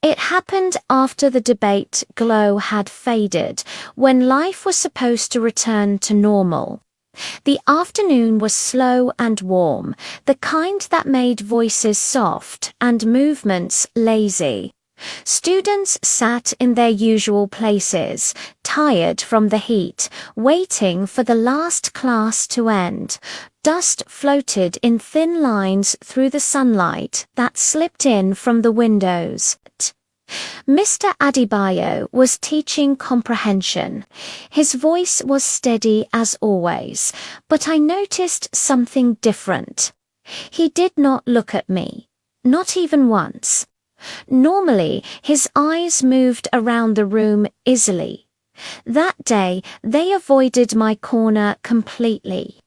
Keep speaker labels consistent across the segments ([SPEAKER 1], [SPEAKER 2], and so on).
[SPEAKER 1] It happened after the debate glow had faded, when life was supposed to return to normal. The afternoon was slow and warm, the kind that made voices soft and movements lazy. Students sat in their usual places, tired from the heat, waiting for the last class to end. Dust floated in thin lines through the sunlight that slipped in from the windows. Mr. Adebayo was teaching comprehension. His voice was steady as always, but I noticed something different. He did not look at me, not even once. Normally, his eyes moved around the room easily. That day, they avoided my corner completely.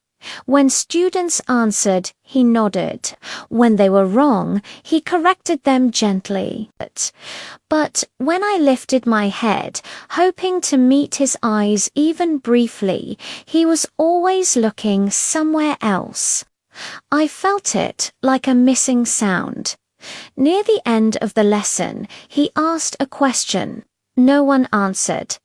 [SPEAKER 1] When students answered, he nodded. When they were wrong, he corrected them gently. But when I lifted my head, hoping to meet his eyes even briefly, he was always looking somewhere else. I felt it like a missing sound. Near the end of the lesson, he asked a question. No one answered.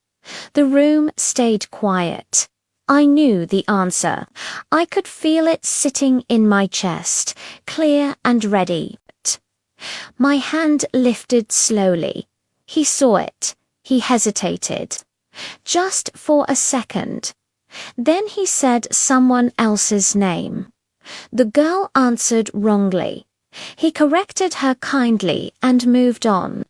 [SPEAKER 1] The room stayed quiet. I knew the answer. I could feel it sitting in my chest, clear and ready. My hand lifted slowly. He saw it. He hesitated. Just for a second. Then he said someone else's name. The girl answered wrongly. He corrected her kindly and moved on.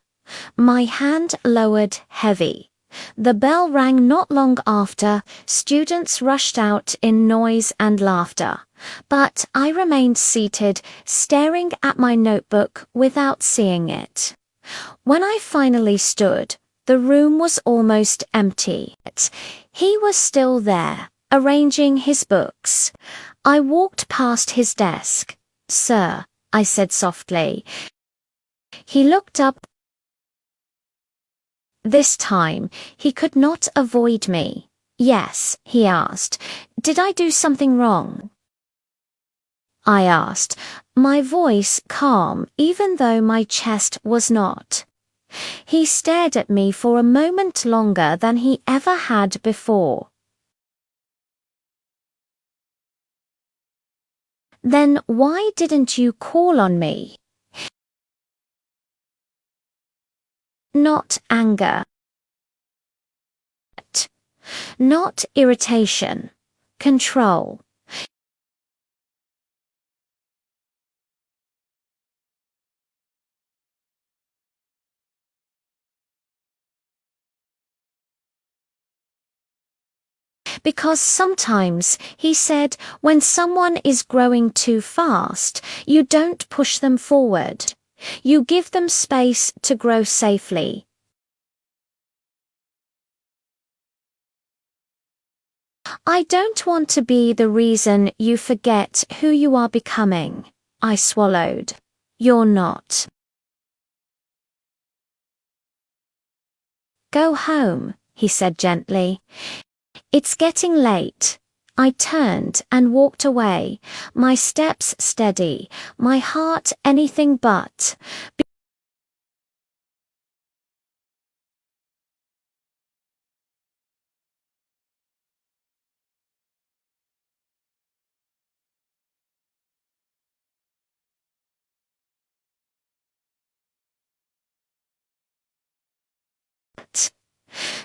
[SPEAKER 1] My hand lowered heavy. The bell rang not long after. Students rushed out in noise and laughter. But I remained seated, staring at my notebook without seeing it. When I finally stood, the room was almost empty. He was still there, arranging his books. I walked past his desk. "Sir," I said softly. He looked up. This time, he could not avoid me. "Yes," he asked. "Did I do something wrong?" I asked, my voice calm even though my chest was not. He stared at me for a moment longer than he ever had before. "Then why didn't you call on me?" Not anger. Not irritation. Control. Because sometimes, he said, when someone is growing too fast, you don't push them forward. You give them space to grow safely. I don't want to be the reason you forget who you are becoming. I swallowed. You're not. Go home, he said gently. It's getting late. I turned and walked away, my steps steady, my heart anything but.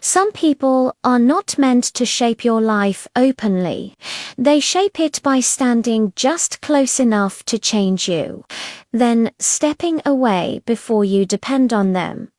[SPEAKER 1] Some people are not meant to shape your life openly. They shape it by standing just close enough to change you, then stepping away before you depend on them.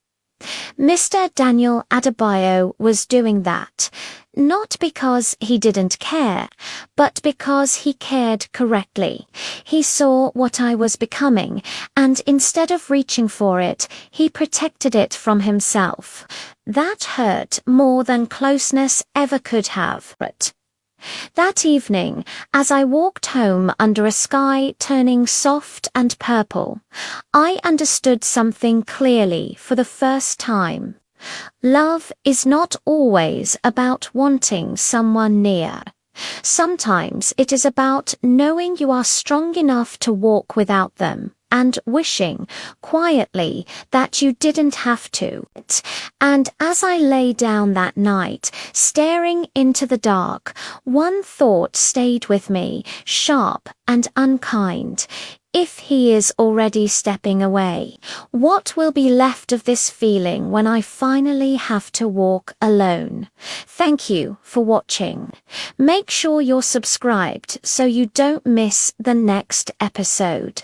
[SPEAKER 1] Mr. Daniel Adebayo was doing that, not because he didn't care, but because he cared correctly. He saw what I was becoming, and instead of reaching for it, he protected it from himself. That hurt more than closeness ever could have. That evening, as I walked home under a sky turning soft and purple, I understood something clearly for the first time. Love is not always about wanting someone near. Sometimes it is about knowing you are strong enough to walk without them. and wishing, quietly, that you didn't have to. And as I lay down that night, staring into the dark, one thought stayed with me, sharp and unkind. If he is already stepping away, what will be left of this feeling when I finally have to walk alone? Thank you for watching. Make sure you're subscribed so you don't miss the next episode.